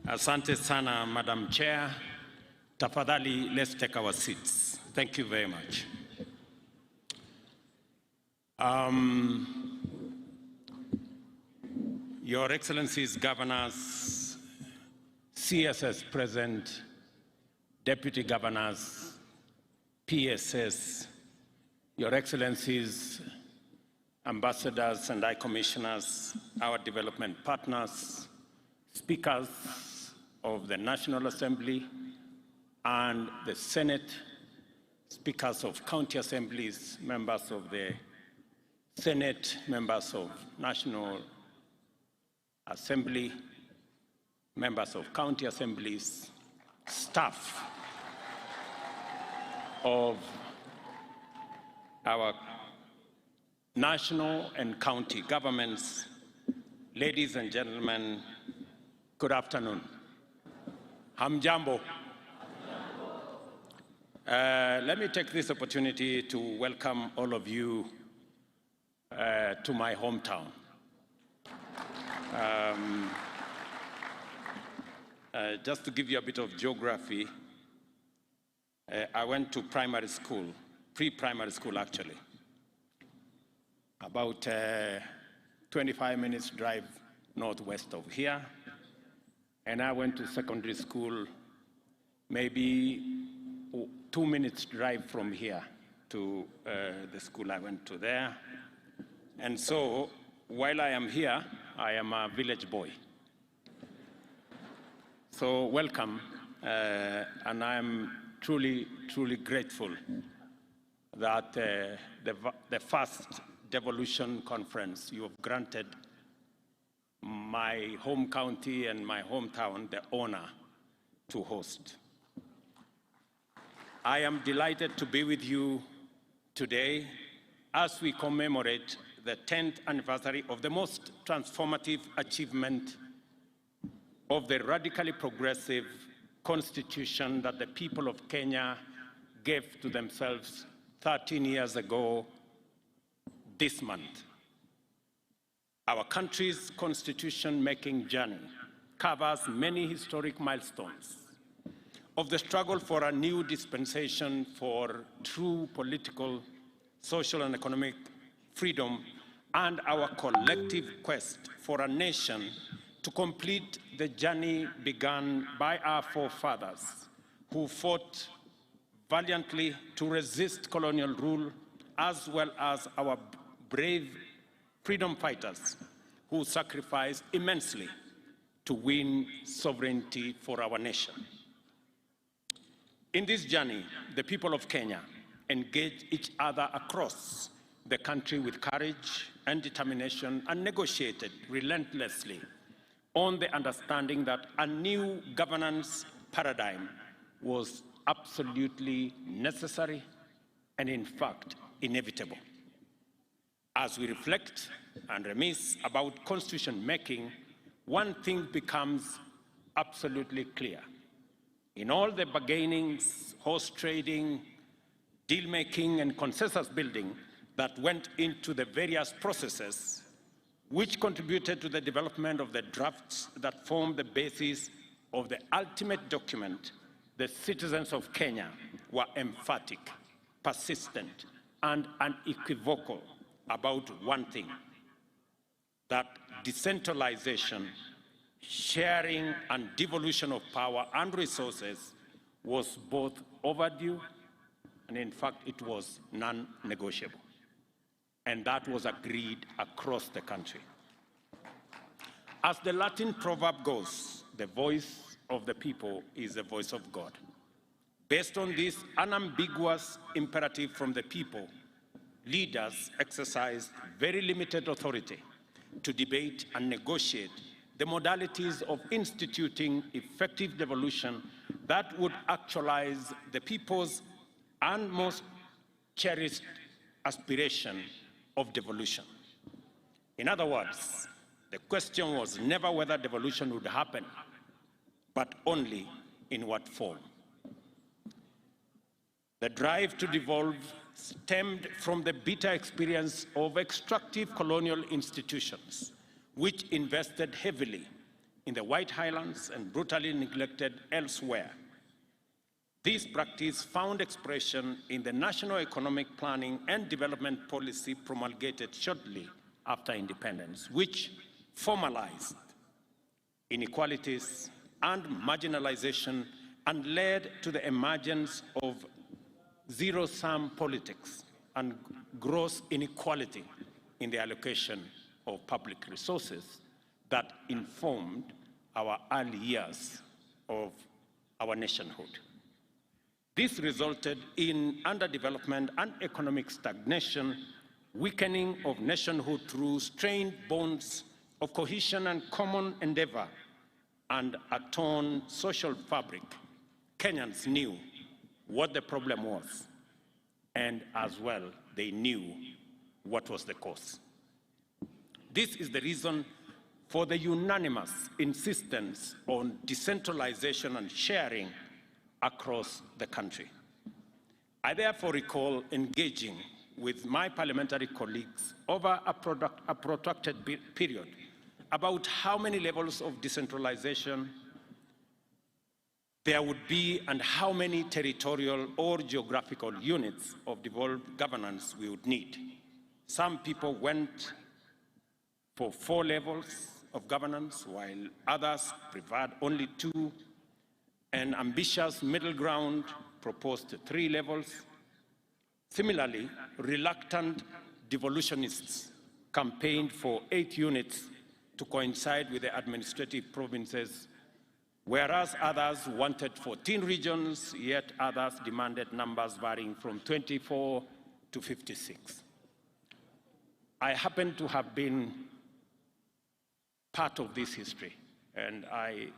Asante sana, Madam Chair. Tafadhali, let's take our seats. Thank you very much. Your Excellencies, Governors, CSS present, Deputy Governors, PSS, Your Excellencies, Ambassadors and High Commissioners, our development partners, Speakers of the National Assembly and the Senate, Speakers of County Assemblies, members of the Senate, members of National Assembly, members of County Assemblies, staff of our national and county governments, ladies and gentlemen, good afternoon. Hamjambo. Let me take this opportunity to welcome all of you to my hometown. Just to give you a bit of geography, I went to primary school, pre-primary school actually, about 25 minutes drive northwest of here. And I went to secondary school maybe 2 minutes drive from here to the school I went to there. And so while I am here, I am a village boy. So welcome, and I'm truly, truly grateful that the first Devolution Conference you have granted my home county and my hometown the honor to host. I am delighted to be with you today as we commemorate the 10th anniversary of the most transformative achievement of the radically progressive constitution that the people of Kenya gave to themselves 13 years ago this month. Our country's constitution-making journey covers many historic milestones of the struggle for a new dispensation for true political, social, and economic freedom, and our collective quest for a nation to complete the journey begun by our forefathers who fought valiantly to resist colonial rule, as well as our brave freedom fighters who sacrificed immensely to win sovereignty for our nation. In this journey, the people of Kenya engaged each other across the country with courage and determination and negotiated relentlessly on the understanding that a new governance paradigm was absolutely necessary and, in fact, inevitable. As we reflect and reminisce about constitution making, one thing becomes absolutely clear. In all the bargainings, horse trading, deal making, and consensus building that went into the various processes which contributed to the development of the drafts that formed the basis of the ultimate document, the citizens of Kenya were emphatic, persistent, and unequivocal about one thing: that decentralization, sharing, and devolution of power and resources was both overdue, and in fact it was non-negotiable. And that was agreed across the country. As the Latin proverb goes, the voice of the people is the voice of God. Based on this unambiguous imperative from the people, leaders exercised very limited authority to debate and negotiate the modalities of instituting effective devolution that would actualize the people's and most cherished aspiration of devolution. In other words, the question was never whether devolution would happen, but only in what form. The drive to devolve stemmed from the bitter experience of extractive colonial institutions, which invested heavily in the White Highlands and brutally neglected elsewhere. This practice found expression in the National Economic Planning and Development Policy promulgated shortly after independence, which formalized inequalities and marginalization and led to the emergence of zero-sum politics and gross inequality in the allocation of public resources that informed our early years of our nationhood. This resulted in underdevelopment and economic stagnation, weakening of nationhood through strained bonds of cohesion and common endeavor, and a torn social fabric. Kenyans knew what the problem was, and as well, they knew what was the cause. This is the reason for the unanimous insistence on decentralization and sharing across the country. I therefore recall engaging with my parliamentary colleagues over a protracted period about how many levels of decentralization there would be and how many territorial or geographical units of devolved governance we would need. Some people went for 4 levels of governance, while others preferred only 2. An ambitious middle ground proposed 3 levels. Similarly, reluctant devolutionists campaigned for 8 units to coincide with the administrative provinces, whereas others wanted 14 regions, yet others demanded numbers varying from 24 to 56. I happen to have been part of this history, and I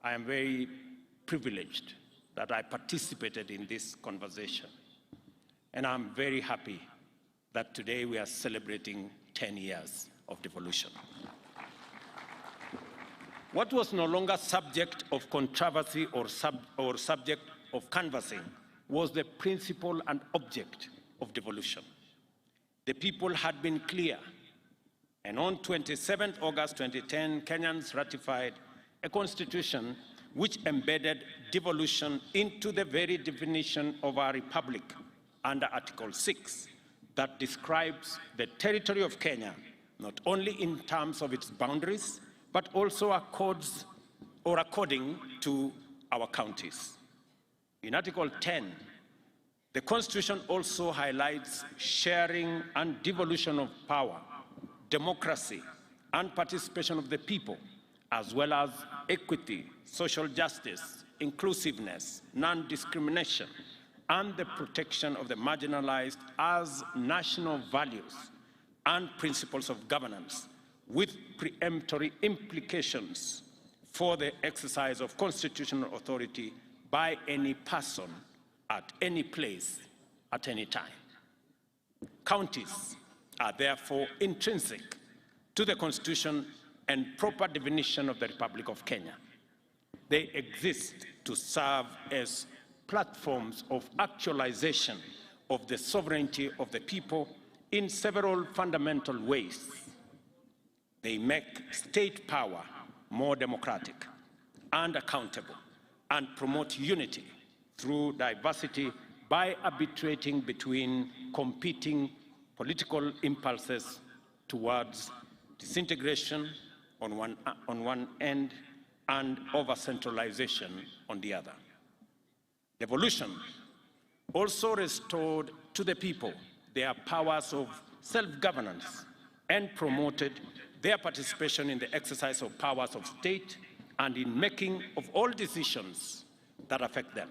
am very privileged that I participated in this conversation. And I'm very happy that today we are celebrating 10 years of devolution. What was no longer subject of controversy or subject of canvassing was the principle and object of devolution. The people had been clear, and on 27 August 2010, Kenyans ratified a constitution which embedded devolution into the very definition of our republic under Article 6 that describes the territory of Kenya, not only in terms of its boundaries, but also according to our counties. In Article 10, the Constitution also highlights sharing and devolution of power, democracy, and participation of the people, as well as equity, social justice, inclusiveness, non-discrimination, and the protection of the marginalized as national values and principles of governance, with preemptory implications for the exercise of constitutional authority by any person at any place at any time. Counties are therefore intrinsic to the Constitution and proper definition of the Republic of Kenya. They exist to serve as platforms of actualization of the sovereignty of the people in several fundamental ways. They make state power more democratic and accountable and promote unity through diversity by arbitrating between competing political impulses towards disintegration on one end and over-centralization on the other. Devolution also restored to the people their powers of self-governance and promoted their participation in the exercise of powers of state and in making of all decisions that affect them.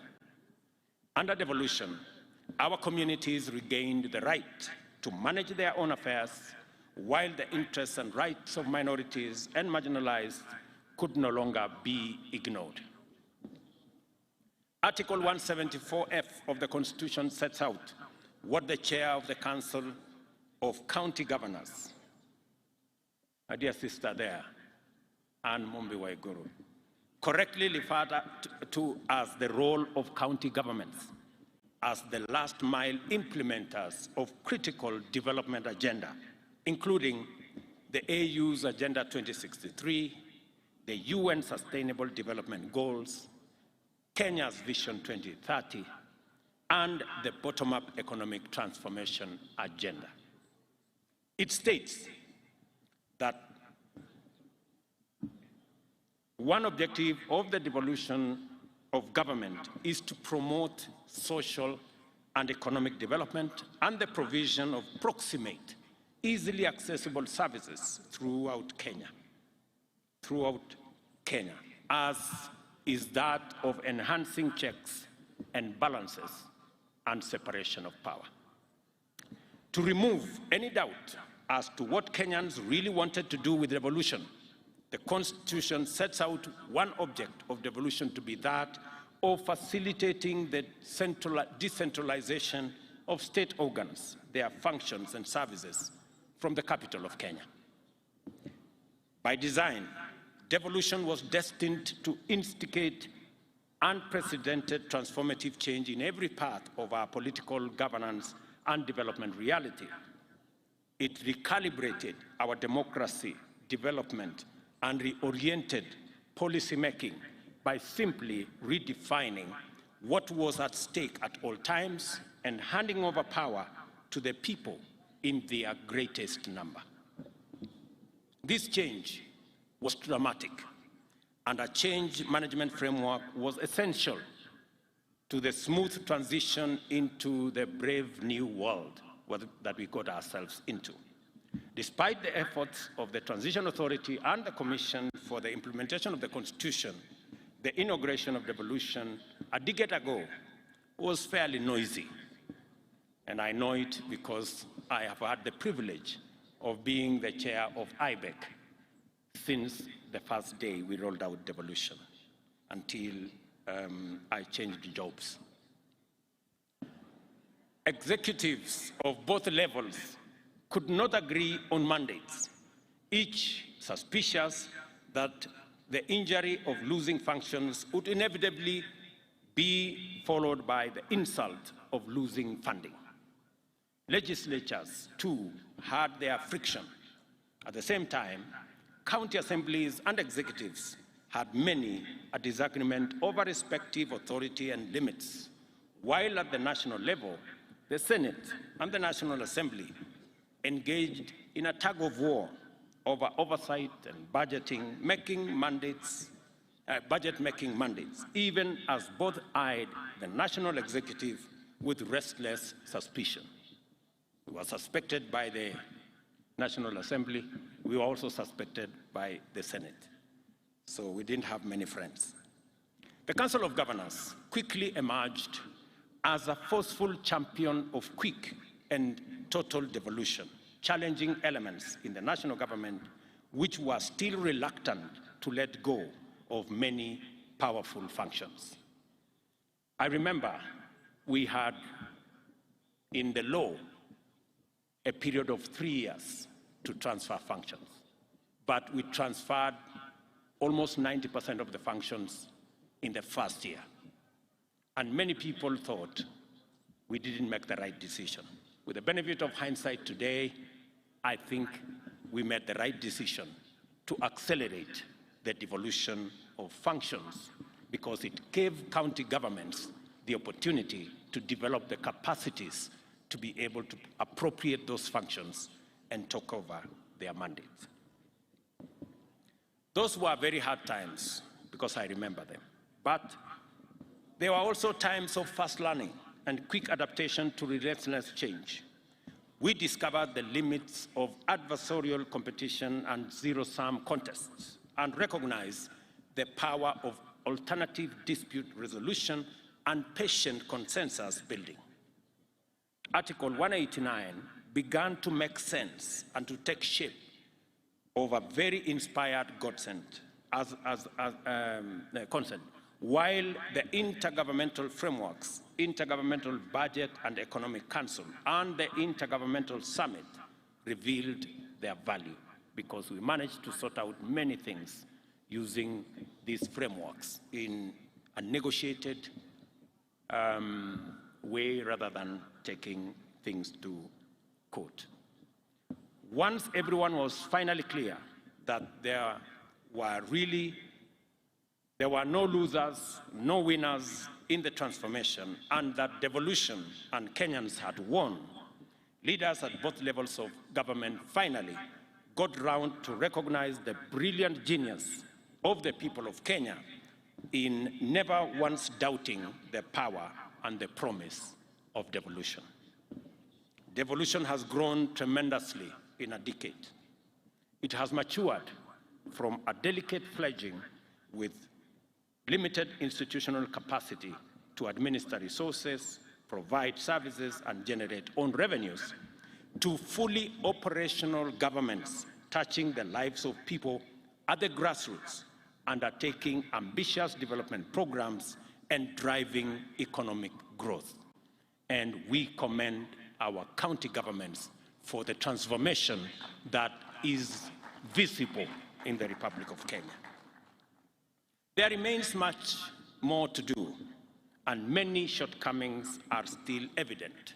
Under devolution, our communities regained the right to manage their own affairs, while the interests and rights of minorities and marginalized could no longer be ignored. Article 174F of the Constitution sets out what the chair of the Council of County Governors, my dear sister there, Anne Mumbi Waiguru, correctly referred to as the role of county governments as the last mile implementers of critical development agenda, including the AU's Agenda 2063, the UN Sustainable Development Goals, Kenya's Vision 2030, and the bottom-up economic transformation agenda. It states that one objective of the devolution of government is to promote social and economic development and the provision of proximate, easily accessible services throughout Kenya, as is that of enhancing checks and balances and separation of power. To remove any doubt as to what Kenyans really wanted to do with devolution, the Constitution sets out one object of devolution to be that of facilitating the decentralization of state organs, their functions and services from the capital of Kenya. By design, devolution was destined to instigate unprecedented transformative change in every part of our political governance and development reality. It recalibrated our democracy, development, and reoriented policymaking by simply redefining what was at stake at all times and handing over power to the people in their greatest number. This change was dramatic, and a change management framework was essential to the smooth transition into the brave new world that we got ourselves into. Despite the efforts of the Transition Authority and the Commission for the Implementation of the Constitution, the inauguration of devolution a decade ago was fairly noisy. And I know it because I have had the privilege of being the chair of IBEC since the first day we rolled out devolution until I changed jobs. Executives of both levels could not agree on mandates, each suspicious that the injury of losing functions would inevitably be followed by the insult of losing funding. Legislatures, too, had their friction. At the same time, county assemblies and executives had many a disagreement over respective authority and limits, while at the national level, the Senate and the National Assembly engaged in a tug-of-war over oversight and budget making mandates, even as both eyed the national executive with restless suspicion. We were suspected by the National Assembly. We were also suspected by the Senate. So we didn't have many friends. The Council of Governors quickly emerged as a forceful champion of quick and total devolution, challenging elements in the national government which were still reluctant to let go of many powerful functions. I remember we had in the law a period of 3 years to transfer functions, but we transferred almost 90% of the functions in the first year. And many people thought we didn't make the right decision. With the benefit of hindsight today, I think we made the right decision to accelerate the devolution of functions because it gave county governments the opportunity to develop the capacities to be able to appropriate those functions and take over their mandates. Those were very hard times because I remember them. But there were also times of fast learning and quick adaptation to relentless change. We discovered the limits of adversarial competition and zero-sum contests and recognized the power of alternative dispute resolution and patient consensus building. Article 189 began to make sense and to take shape of a very inspired consent, while the intergovernmental frameworks, Intergovernmental Budget and Economic Council, and the Intergovernmental Summit revealed their value because we managed to sort out many things using these frameworks in a negotiated way rather than taking things to court. Once everyone was finally clear that there there were no losers, no winners in the transformation, and that devolution and Kenyans had won. Leaders at both levels of government finally got round to recognize the brilliant genius of the people of Kenya in never once doubting the power and the promise of devolution. Devolution has grown tremendously in a decade. It has matured from a delicate fledgling with limited institutional capacity to administer resources, provide services, and generate own revenues, to fully operational governments touching the lives of people at the grassroots, undertaking ambitious development programs and driving economic growth. And we commend our county governments for the transformation that is visible in the Republic of Kenya. There remains much more to do, and many shortcomings are still evident.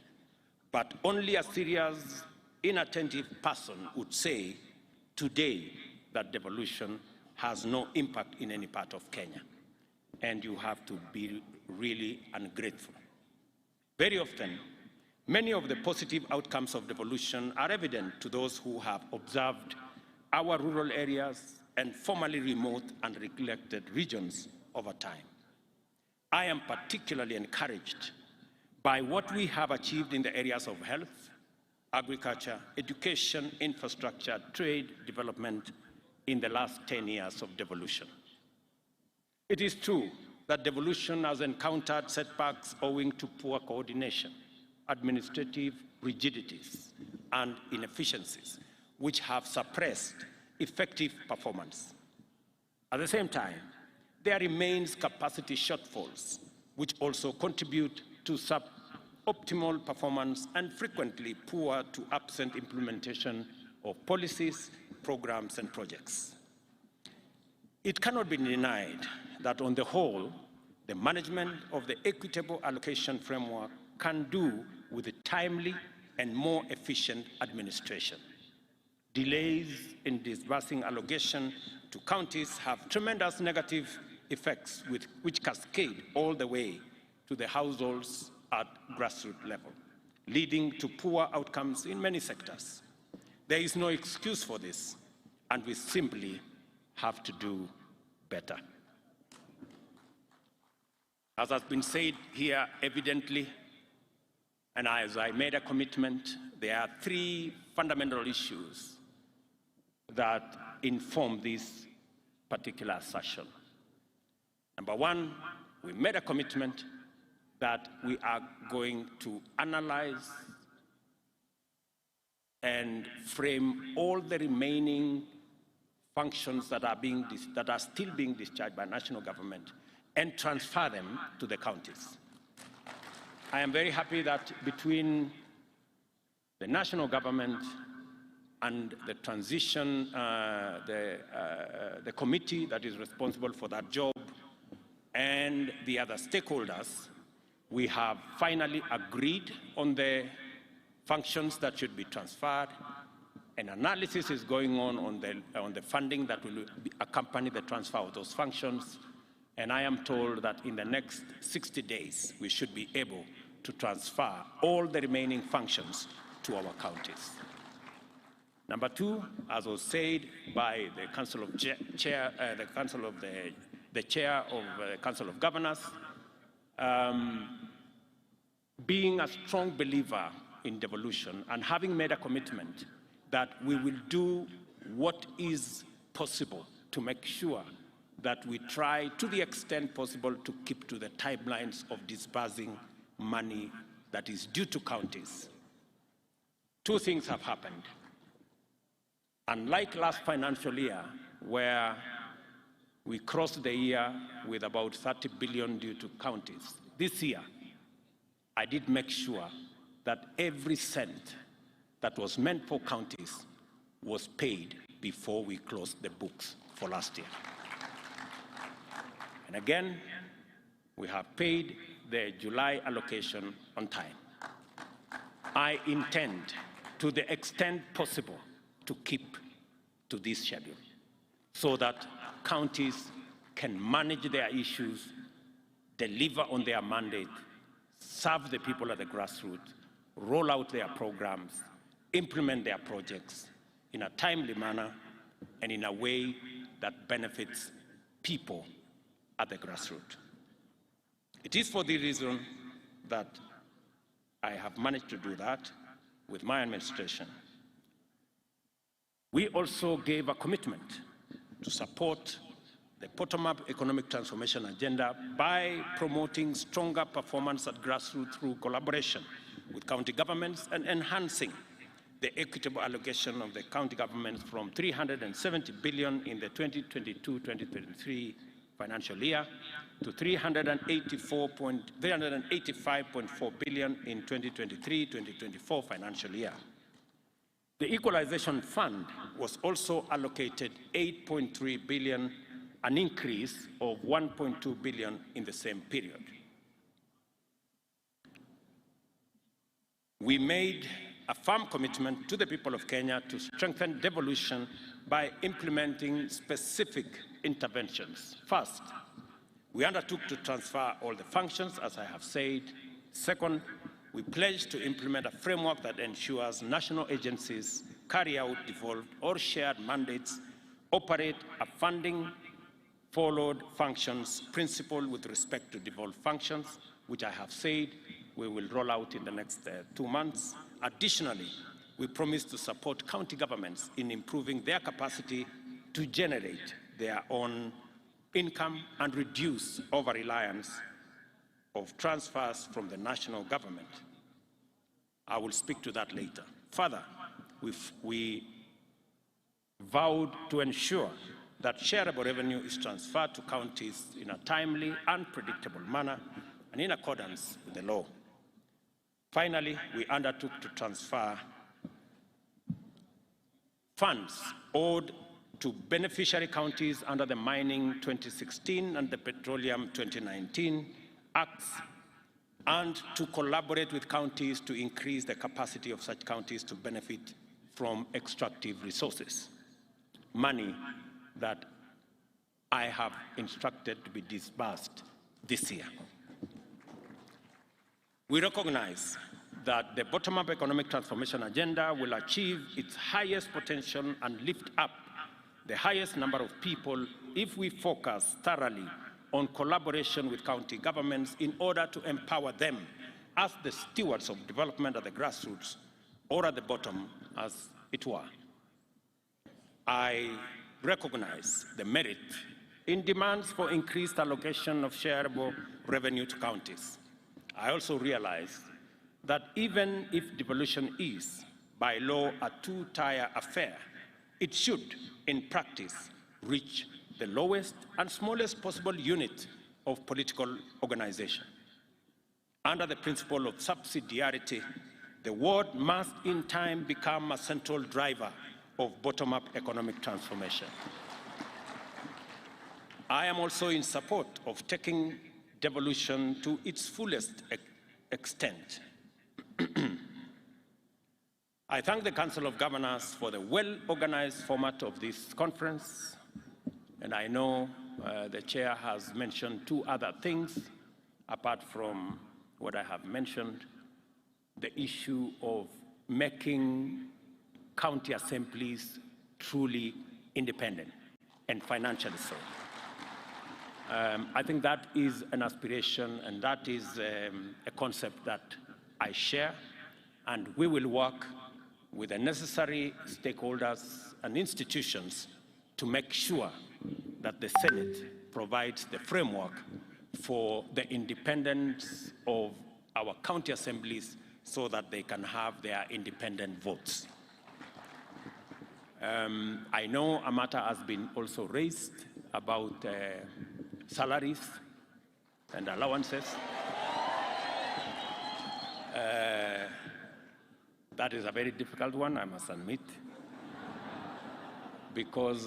But only a serious, inattentive person would say today that devolution has no impact in any part of Kenya. And you have to be really ungrateful. Very often, many of the positive outcomes of devolution are evident to those who have observed our rural areas and formerly remote and neglected regions over time. I am particularly encouraged by what we have achieved in the areas of health, agriculture, education, infrastructure, trade, development in the last 10 years of devolution. It is true that devolution has encountered setbacks owing to poor coordination, administrative rigidities, and inefficiencies, which have suppressed effective performance. At the same time, there remains capacity shortfalls, which also contribute to suboptimal performance and frequently poor to absent implementation of policies, programs, and projects. It cannot be denied that on the whole, the management of the equitable allocation framework can do with a timely and more efficient administration. Delays in disbursing allocation to counties have tremendous negative effects which cascade all the way to the households at grassroots level, leading to poor outcomes in many sectors. There is no excuse for this, and we simply have to do better. As has been said here evidently, and as I made a commitment, there are three fundamental issues that inform this particular assertion. Number one, we made a commitment that we are going to analyze and frame all the remaining functions that are still being discharged by national government and transfer them to the counties. I am very happy that between the national government and the transition, the committee that is responsible for that job and the other stakeholders, we have finally agreed on the functions that should be transferred. An analysis is going on the funding that will accompany the transfer of those functions. And I am told that in the next 60 days, we should be able to transfer all the remaining functions to our counties. Number two, as was said by the Council of Chair, the Council of the Chair of the Council of Governors, being a strong believer in devolution and having made a commitment that we will do what is possible to make sure that we try to the extent possible to keep to the timelines of disbursing money that is due to counties. Two things have happened. Unlike last financial year, where we crossed the year with about 30 billion due to counties, this year, I did make sure that every cent that was meant for counties was paid before we closed the books for last year. And again, we have paid the July allocation on time. I intend, to the extent possible, to keep to this schedule so that counties can manage their issues, deliver on their mandate, serve the people at the grassroots, roll out their programs, implement their projects in a timely manner and in a way that benefits people at the grassroots. It is for this reason that I have managed to do that with my administration. We also gave a commitment to support the bottom-up economic transformation agenda by promoting stronger performance at grassroots through collaboration with county governments and enhancing the equitable allocation of the county governments from 370 billion in the 2022-2023 financial year to 385.4 billion in 2023-2024 financial year. The Equalization Fund was also allocated 8.3 billion, an increase of 1.2 billion in the same period. We made a firm commitment to the people of Kenya to strengthen devolution by implementing specific interventions. First, we undertook to transfer all the functions, as I have said. Second, we pledged to implement a framework that ensures national agencies carry out devolved or shared mandates, operate a funding followed functions principle with respect to devolved functions, which I have said we will roll out in the next 2 months. Additionally, we promise to support county governments in improving their capacity to generate their own income and reduce over-reliance of transfers from the national government. I will speak to that later. Further, we vowed to ensure that shareable revenue is transferred to counties in a timely and predictable manner and in accordance with the law. Finally, we undertook to transfer funds owed to beneficiary counties under the Mining 2016 and the Petroleum 2019 Acts, and to collaborate with counties to increase the capacity of such counties to benefit from extractive resources. Money that I have instructed to be disbursed this year. We recognize that the bottom-up economic transformation agenda will achieve its highest potential and lift up the highest number of people if we focus thoroughly on collaboration with county governments in order to empower them as the stewards of development at the grassroots or at the bottom, as it were. I recognize the merit in demands for increased allocation of shareable revenue to counties. I also realize that even if devolution is, by law, a two-tier affair, it should, in practice, reach the lowest and smallest possible unit of political organization. Under the principle of subsidiarity, the ward must in time become a central driver of bottom-up economic transformation. I am also in support of taking devolution to its fullest extent. I thank the Council of Governors for the well-organized format of this conference, and I know the chair has mentioned 2 other things apart from what I have mentioned: the issue of making county assemblies truly independent and financially so. I think that is an aspiration, and that is a concept that I share, and we will work with the necessary stakeholders and institutions to make sure that the Senate provides the framework for the independence of our county assemblies so that they can have their independent votes. I know a matter has been also raised about salaries and allowances. That is a very difficult one, I must admit, because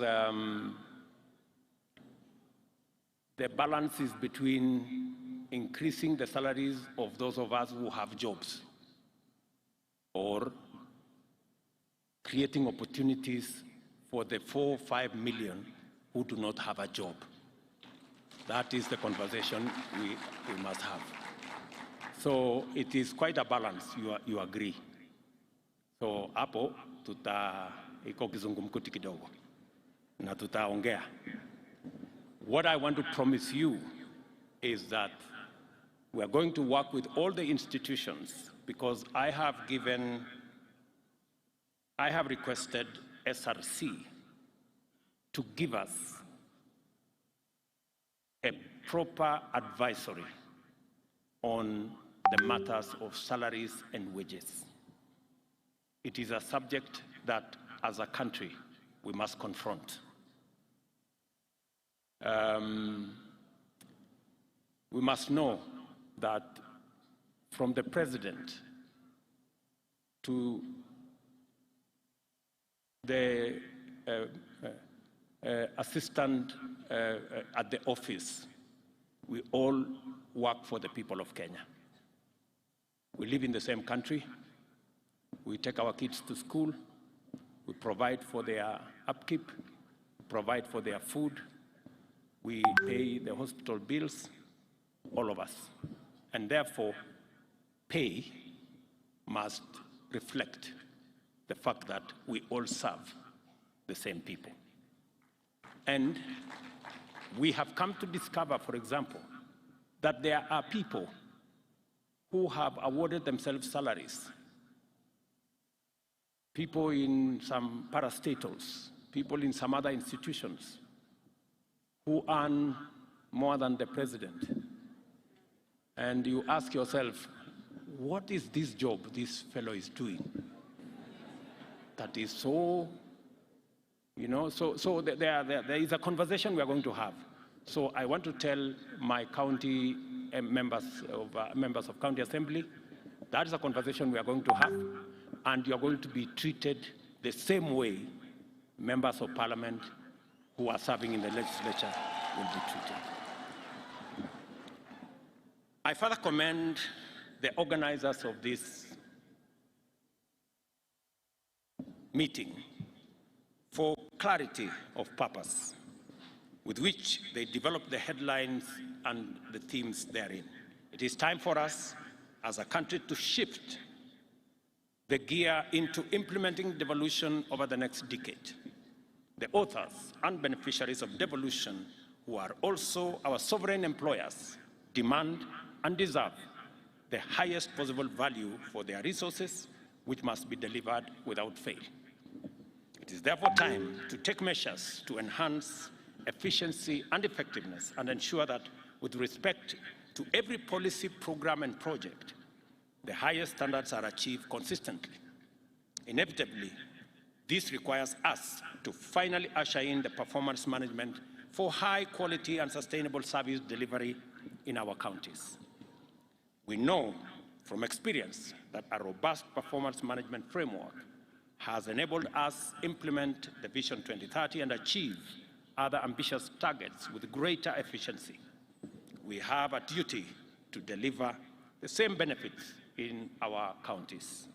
the balance is between increasing the salaries of those of us who have jobs or creating opportunities for the 4 or 5 million who do not have a job. That is the conversation we must have. So it is quite a balance, you agree. So hapo iko kizungumkuti kidogo na tutaongea. What I want to promise you is that we are going to work with all the institutions, because I have requested SRC to give us a proper advisory on the matters of salaries and wages. It is a subject that, as a country, we must confront. We must know that from the president to the assistant at the office, we all work for the people of Kenya. We live in the same country. We take our kids to school. We provide for their upkeep, provide for their food. We pay the hospital bills, all of us. And therefore, pay must reflect the fact that we all serve the same people. And we have come to discover, for example, that there are people who have awarded themselves salaries. People in some parastatals, people in some other institutions who earn more than the president. And you ask yourself, what is this job this fellow is doing? That is so, so there is a conversation we are going to have. So I want to tell my county members of county assembly, that is a conversation we are going to have, and you are going to be treated the same way members of parliament who are serving in the legislature will be treated. I further commend the organizers of this meeting for clarity of purpose with which they developed the headlines and the themes therein. It is time for us as a country to shift the gear into implementing devolution over the next decade. The authors and beneficiaries of devolution, who are also our sovereign employers, demand and deserve the highest possible value for their resources, which must be delivered without fail. It is therefore time to take measures to enhance efficiency and effectiveness and ensure that, with respect to every policy, program, and project, the highest standards are achieved consistently. Inevitably, this requires us to finally usher in the performance management for high quality and sustainable service delivery in our counties. We know from experience that a robust performance management framework has enabled us implement the Vision 2030 and achieve other ambitious targets with greater efficiency. We have a duty to deliver the same benefits in our counties.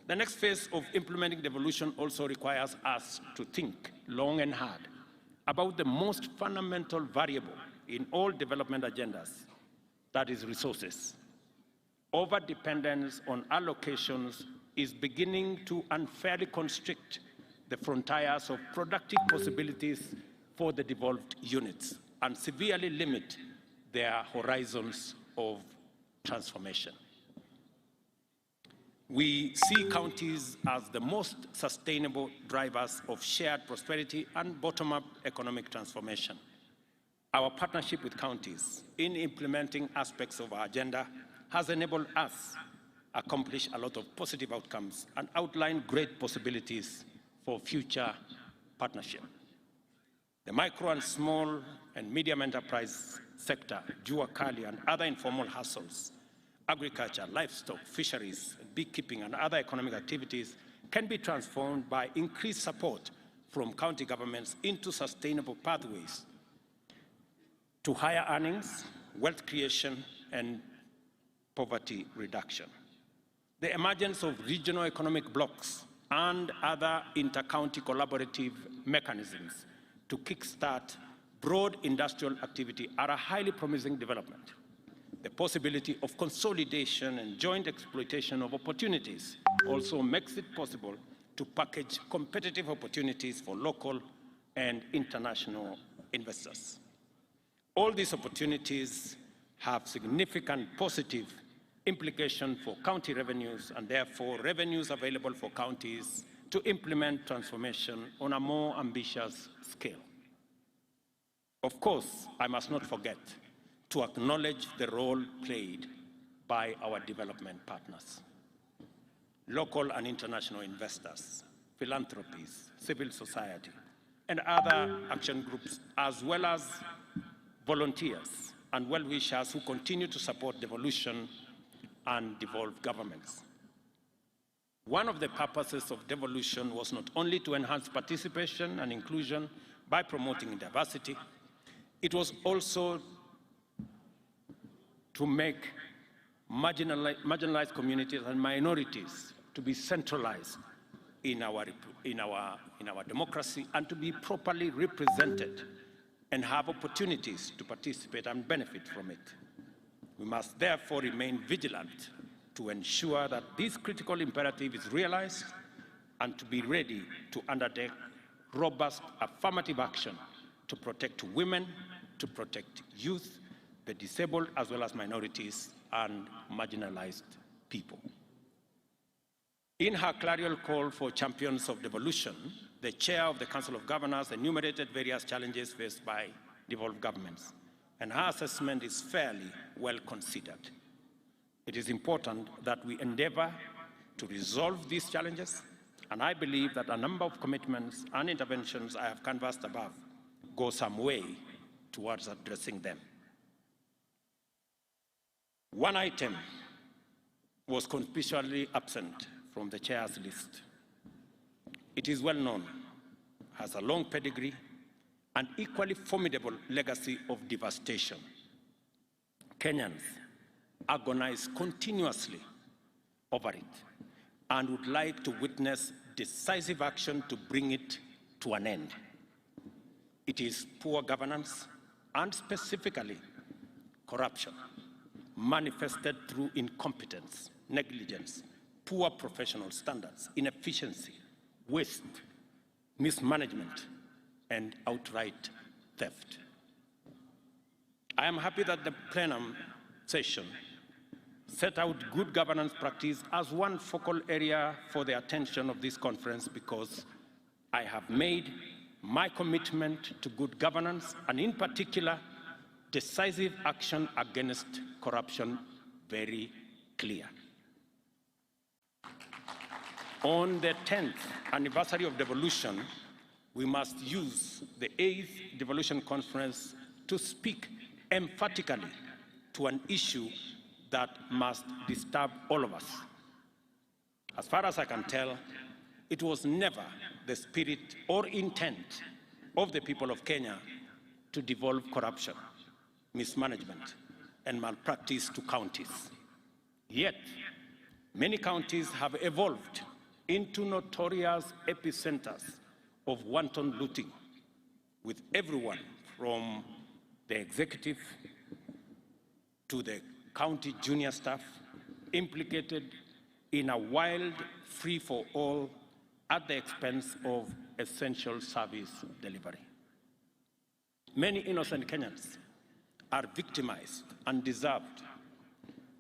The next phase of implementing devolution also requires us to think long and hard about the most fundamental variable in all development agendas, that is resources. Over-dependence on allocations is beginning to unfairly constrict the frontiers of productive possibilities for the devolved units and severely limit their horizons of transformation. We see counties as the most sustainable drivers of shared prosperity and bottom-up economic transformation. Our partnership with counties in implementing aspects of our agenda has enabled us accomplish a lot of positive outcomes and outline great possibilities for future partnership. The micro and small and medium enterprise sector, jua kali and other informal hustles, agriculture, livestock, fisheries, beekeeping, and other economic activities can be transformed by increased support from county governments into sustainable pathways to higher earnings, wealth creation, and poverty reduction. The emergence of regional economic blocs and other inter-county collaborative mechanisms to kickstart broad industrial activity are a highly promising development. The possibility of consolidation and joint exploitation of opportunities also makes it possible to package competitive opportunities for local and international investors. All these opportunities have significant positive implications for county revenues and therefore revenues available for counties to implement transformation on a more ambitious scale. Of course, I must not forget to acknowledge the role played by our development partners, local and international investors, philanthropies, civil society, and other action groups, as well as volunteers and well-wishers who continue to support devolution and devolved governments. One of the purposes of devolution was not only to enhance participation and inclusion by promoting diversity, it was also to make marginalized communities and minorities to be centralized in our democracy and to be properly represented and have opportunities to participate and benefit from it. We must therefore remain vigilant to ensure that this critical imperative is realized and to be ready to undertake robust affirmative action to protect women, to protect youth, the disabled, as well as minorities and marginalized people. In her clarion call for champions of devolution, the chair of the Council of Governors enumerated various challenges faced by devolved governments, and her assessment is fairly well considered. It is important that we endeavor to resolve these challenges, and I believe that a number of commitments and interventions I have canvassed above go some way towards addressing them. One item was conspicuously absent from the chair's list. It is well known, has a long pedigree, and equally formidable legacy of devastation. Kenyans agonize continuously over it and would like to witness decisive action to bring it to an end. It is poor governance and specifically corruption, manifested through incompetence, negligence, poor professional standards, inefficiency, waste, mismanagement, and outright theft. I am happy that the plenum session set out good governance practice as one focal area for the attention of this conference because I have made my commitment to good governance and in particular decisive action against corruption very clear. On the 10th anniversary of devolution, we must use the 8th Devolution Conference to speak emphatically to an issue that must disturb all of us. As far as I can tell, it was never the spirit or intent of the people of Kenya to devolve corruption, mismanagement, and malpractice to counties. Yet, many counties have evolved into notorious epicenters of wanton looting, with everyone from the executive to the county junior staff implicated in a wild free-for-all at the expense of essential service delivery. Many innocent Kenyans are victimized, undeserved,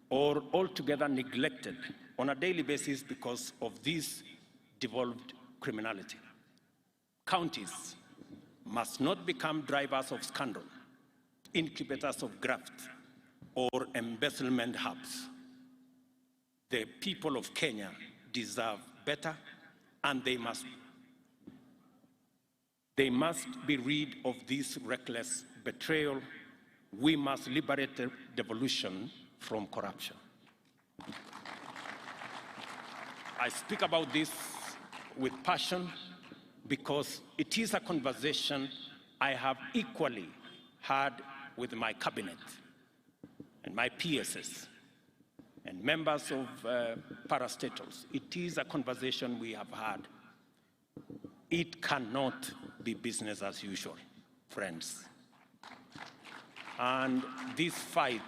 or altogether neglected on a daily basis because of this devolved criminality. Counties must not become drivers of scandal, incubators of graft, or embezzlement hubs. The people of Kenya deserve better, and they must be rid of this reckless betrayal. We must liberate the devolution from corruption. I speak about this with passion because it is a conversation I have equally had with my cabinet and my PSs and members of parastatals. It is a conversation we have had. It cannot be business as usual, friends. And this fight,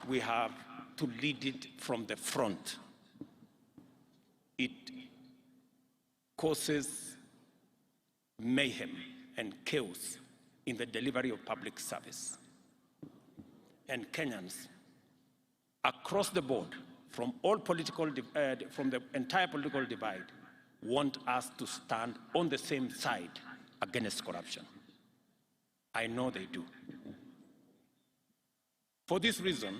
we have to lead it from the front. It causes mayhem and chaos in the delivery of public service. And Kenyans across the board, from the entire political divide, want us to stand on the same side against corruption. I know they do. For this reason,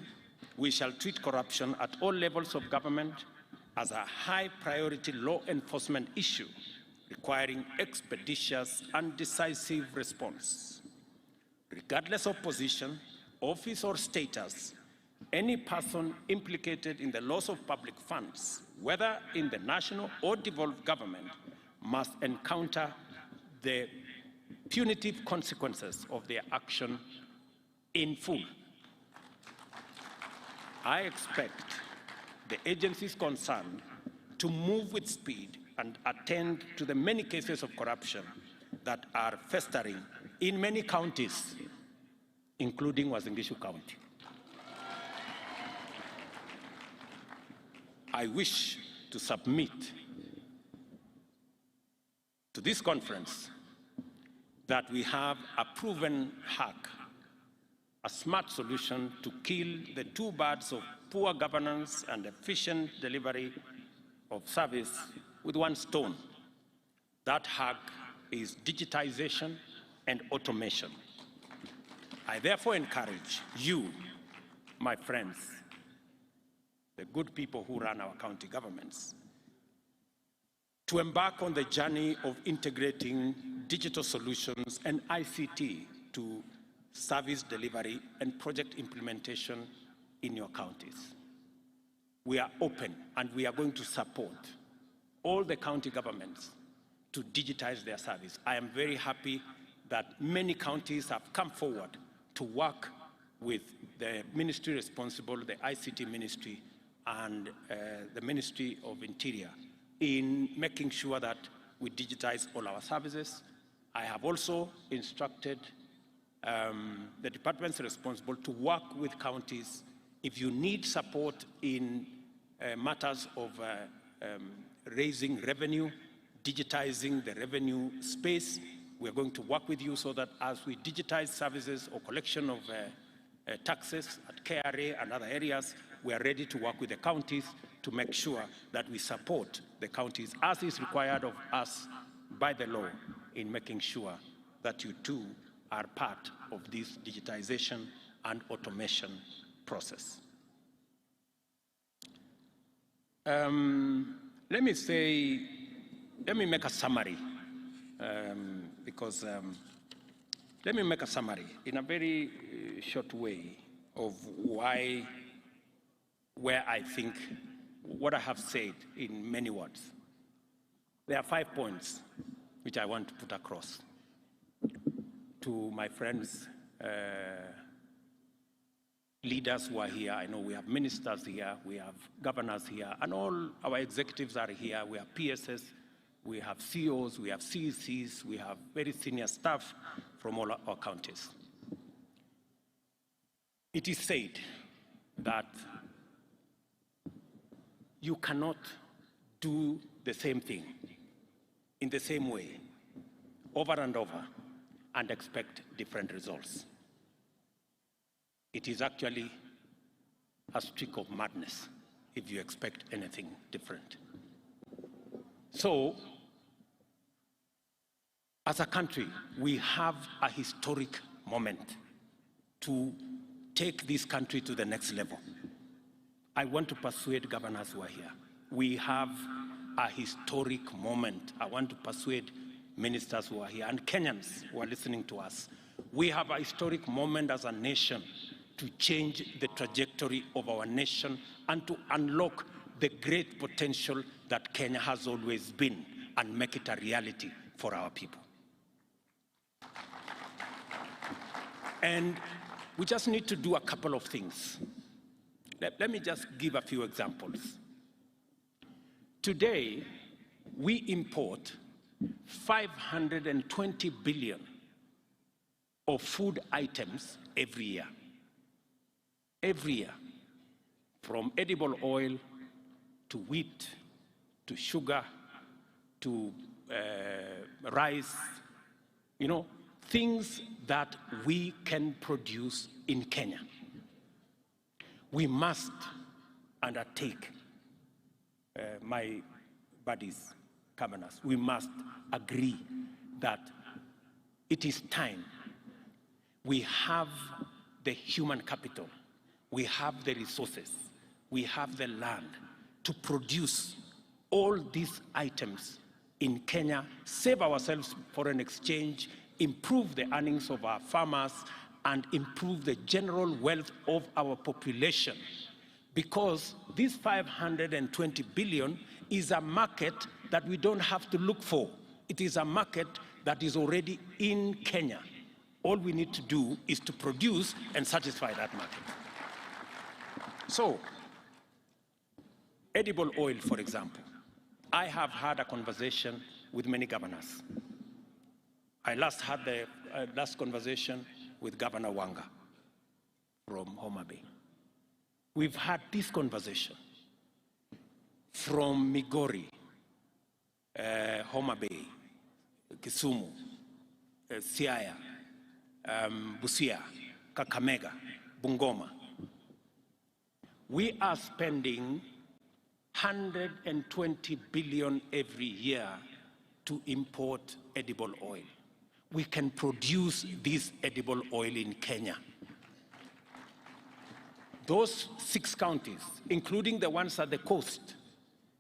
we shall treat corruption at all levels of government as a high priority law enforcement issue requiring expeditious and decisive response. Regardless of position, office, or status, any person implicated in the loss of public funds, whether in the national or devolved government, must encounter the punitive consequences of their action in full. I expect the agencies concerned to move with speed and attend to the many cases of corruption that are festering in many counties, including Uasin Gishu County. I wish to submit to this conference that we have a proven hack, a smart solution to kill the two birds of poor governance and efficient delivery of service with one stone. That hack is digitization and automation. I therefore encourage you, my friends, the good people who run our county governments, to embark on the journey of integrating digital solutions and ICT to service delivery and project implementation in your counties. We are open and we are going to support all the county governments to digitize their service. I am very happy that many counties have come forward to work with the ministry responsible, the ICT ministry, and the Ministry of Interior in making sure that we digitize all our services. I have also instructed the departments responsible to work with counties if you need support in matters of raising revenue, digitizing the revenue space. We're going to work with you so that as we digitize services or collection of taxes at KRA and other areas, we are ready to work with the counties to make sure that we support the counties as is required of us by the law in making sure that you too are part of this digitization and automation process. Let me make a summary, let me make a summary in a very short way of where I think what I have said in many words. There are 5 points which I want to put across to my friends, leaders who are here. I know we have ministers here, we have governors here, and all our executives are here. We have PSS, we have CEOs, we have CECs, we have very senior staff from all our counties. It is said that you cannot do the same thing in the same way over and over and expect different results. It is actually a streak of madness if you expect anything different. So, as a country, we have a historic moment to take this country to the next level. I want to persuade governors who are here. We have a historic moment. I want to persuade ministers who are here and Kenyans who are listening to us. We have a historic moment as a nation to change the trajectory of our nation and to unlock the great potential that Kenya has always been and make it a reality for our people. And we just need to do a couple of things. Let me just give a few examples. Today, we import 520 billion of food items every year. Every year, from edible oil to wheat, to sugar, to rice, you know, things that we can produce in Kenya. We must undertake, my buddies, commoners, we must agree that it is time. We have the human capital, we have the resources, we have the land to produce all these items in Kenya, save ourselves foreign exchange, improve the earnings of our farmers, and improve the general wealth of our population. Because this 520 billion is a market that we don't have to look for. It is a market that is already in Kenya. All we need to do is to produce and satisfy that market. So, edible oil, for example. I have had a conversation with many governors. I last had the last conversation with Governor Wanga from Homa Bay. We've had this conversation from Migori, Homa Bay, Kisumu, Siaya, Busia, Kakamega, Bungoma. We are spending 120 billion every year to import edible oil. We can produce this edible oil in Kenya. Those 6 counties, including the ones at the coast,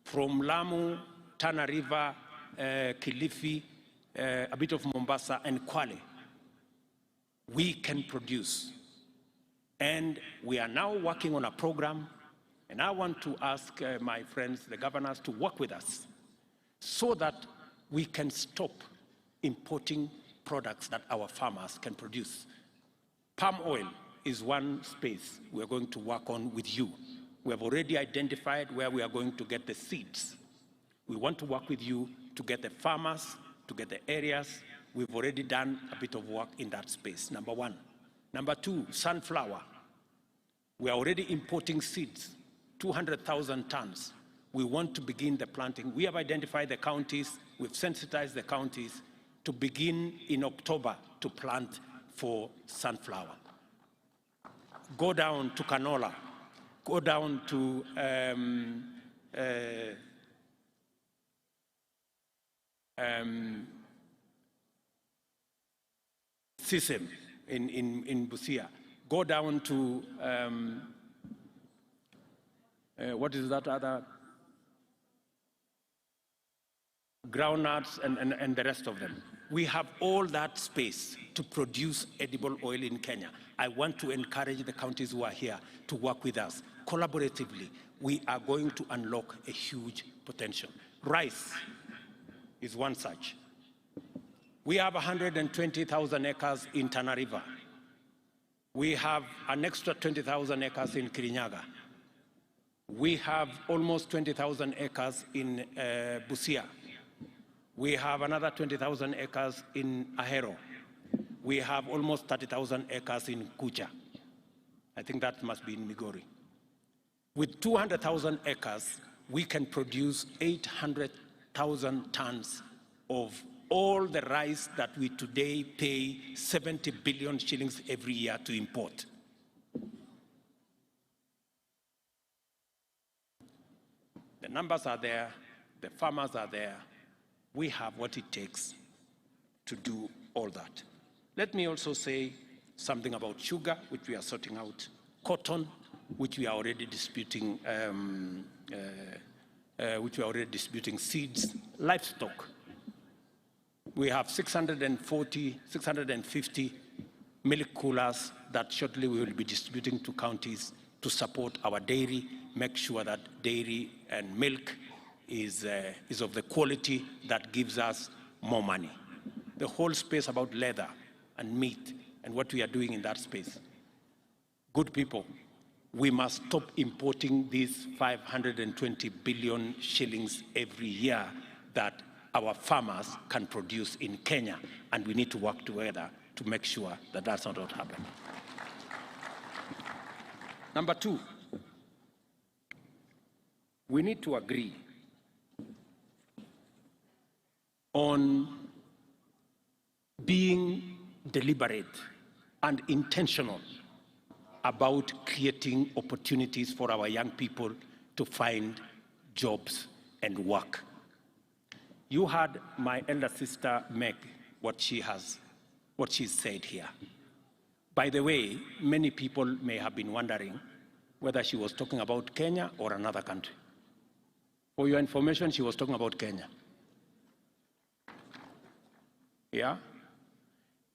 from Lamu, Tana River, Kilifi, a bit of Mombasa, and Kwale, we can produce. And we are now working on a program, and I want to ask my friends, the governors, to work with us so that we can stop importing products that our farmers can produce. Palm oil is one space we're going to work on with you. We have already identified where we are going to get the seeds. We want to work with you to get the farmers, to get the areas. We've already done a bit of work in that space, number 1. Number 2, sunflower. We are already importing seeds, 200,000 tons. We want to begin the planting. We have identified the counties, we've sensitized the counties to begin in October to plant for sunflower. Go down to canola, go down to sesame in Busia. Go down to, what is that other? Groundnuts and the rest of them. We have all that space to produce edible oil in Kenya. I want to encourage the counties who are here to work with us collaboratively. We are going to unlock a huge potential. Rice is one such. We have 120,000 acres in Tana River. We have an extra 20,000 acres in Kirinyaga. We have almost 20,000 acres in Busia. We have another 20,000 acres in Ahero. We have almost 30,000 acres in Kucha. I think that must be in Migori. With 200,000 acres, we can produce 800,000 tons of all the rice that we today pay 70 billion shillings every year to import. The numbers are there, the farmers are there. We have what it takes to do all that. Let me also say something about sugar, which we are sorting out, cotton, which we are already disputing, seeds, livestock. We have 650 milk coolers that shortly we will be distributing to counties to support our dairy, make sure that dairy and milk is of the quality that gives us more money. The whole space about leather and meat and what we are doing in that space. Good people, we must stop importing these 520 billion shillings every year that our farmers can produce in Kenya, and we need to work together to make sure that that's not what happens. Number two, we need to agree on being deliberate and intentional about creating opportunities for our young people to find jobs and work. You heard my elder sister Meg, what she said here. By the way, many people may have been wondering whether she was talking about Kenya or another country. For your information, she was talking about Kenya. Yeah?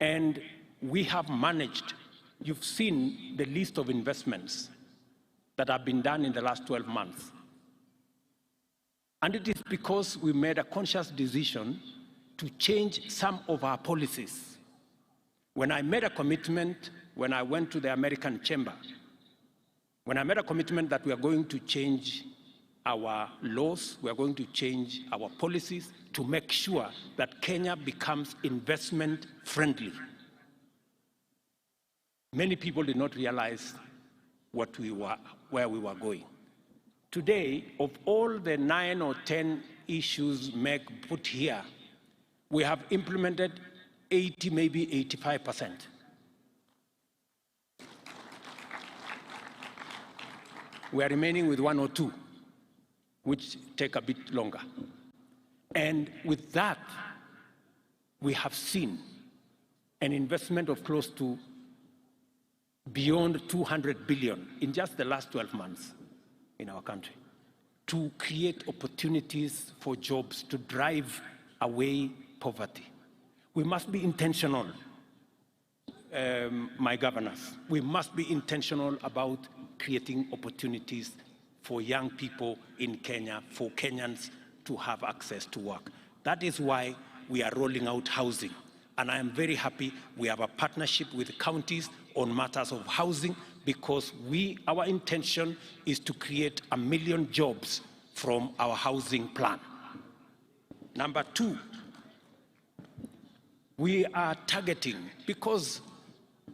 And we have managed, you've seen the list of investments that have been done in the last 12 months. And it is because we made a conscious decision to change some of our policies. When I made a commitment, when I went to the American Chamber, when I made a commitment that we are going to change our laws, we are going to change our policies to make sure that Kenya becomes investment friendly. Many people did not realize where we were going. Today, of all the 9 or 10 issues Meg put here, we have implemented 80, maybe 85%. We are remaining with 1 or 2, which take a bit longer. And with that, we have seen an investment of close to beyond 200 billion in just the last 12 months in our country to create opportunities for jobs, to drive away poverty. We must be intentional, my governors. We must be intentional about creating opportunities for young people in Kenya, for Kenyans to have access to work. That is why we are rolling out housing. And I am very happy we have a partnership with counties on matters of housing, because our intention is to create 1 million jobs from our housing plan. Number two, we are targeting, because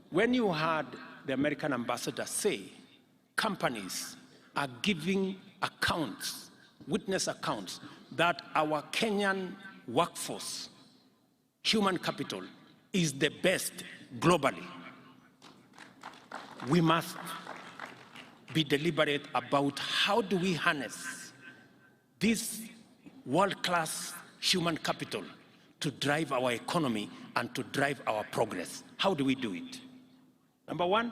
when you heard the American ambassador say, companies are giving accounts, witness accounts, that our Kenyan workforce, human capital, is the best globally. We must be deliberate about how do we harness this world-class human capital to drive our economy and to drive our progress. How do we do it? Number one,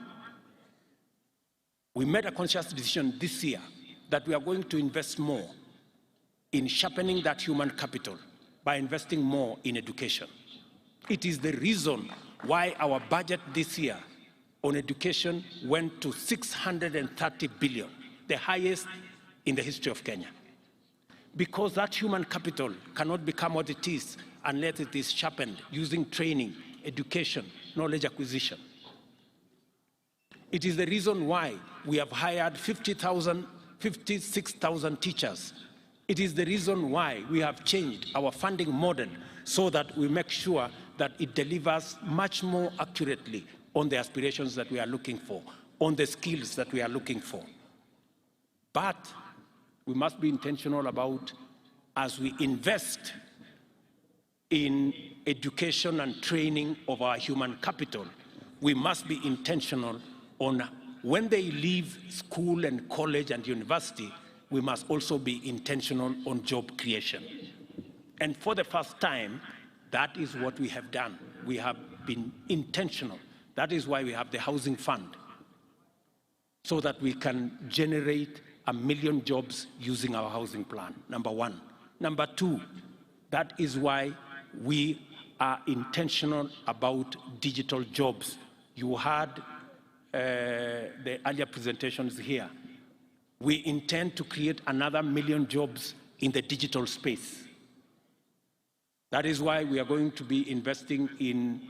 we made a conscious decision this year that we are going to invest more in sharpening that human capital by investing more in education. It is the reason why our budget this year on education went to 630 billion, the highest in the history of Kenya. Because that human capital cannot become what it is unless it is sharpened using training, education, knowledge acquisition. It is the reason why we have hired 56,000 teachers. It is the reason why we have changed our funding model so that we make sure that it delivers much more accurately on the aspirations that we are looking for, on the skills that we are looking for. But we must be intentional about, as we invest in education and training of our human capital, we must be intentional on when they leave school and college and university, we must also be intentional on job creation. And for the first time, that is what we have done. We have been intentional. That is why we have the housing fund, so that we can generate 1 million jobs using our housing plan, number one. Number two, that is why we are intentional about digital jobs. You heard the earlier presentations here. We intend to create another 1 million jobs in the digital space. That is why we are going to be investing in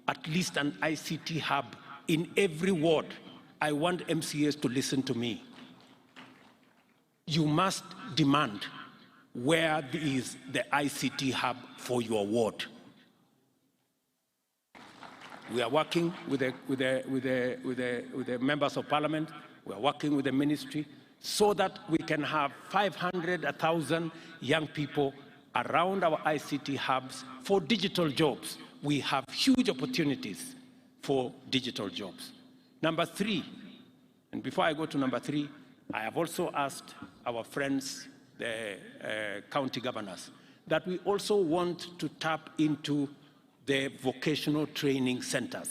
at least an ICT hub in every ward. I want MCAs to listen to me. You must demand where is the ICT hub for your ward. We are working with the members of parliament, we are working with the ministry, so that we can have 500, 1,000 young people around our ICT hubs for digital jobs. We have huge opportunities for digital jobs. Number 3, and before I go to number 3, I have also asked our friends, the county governors, that we also want to tap into the vocational training centers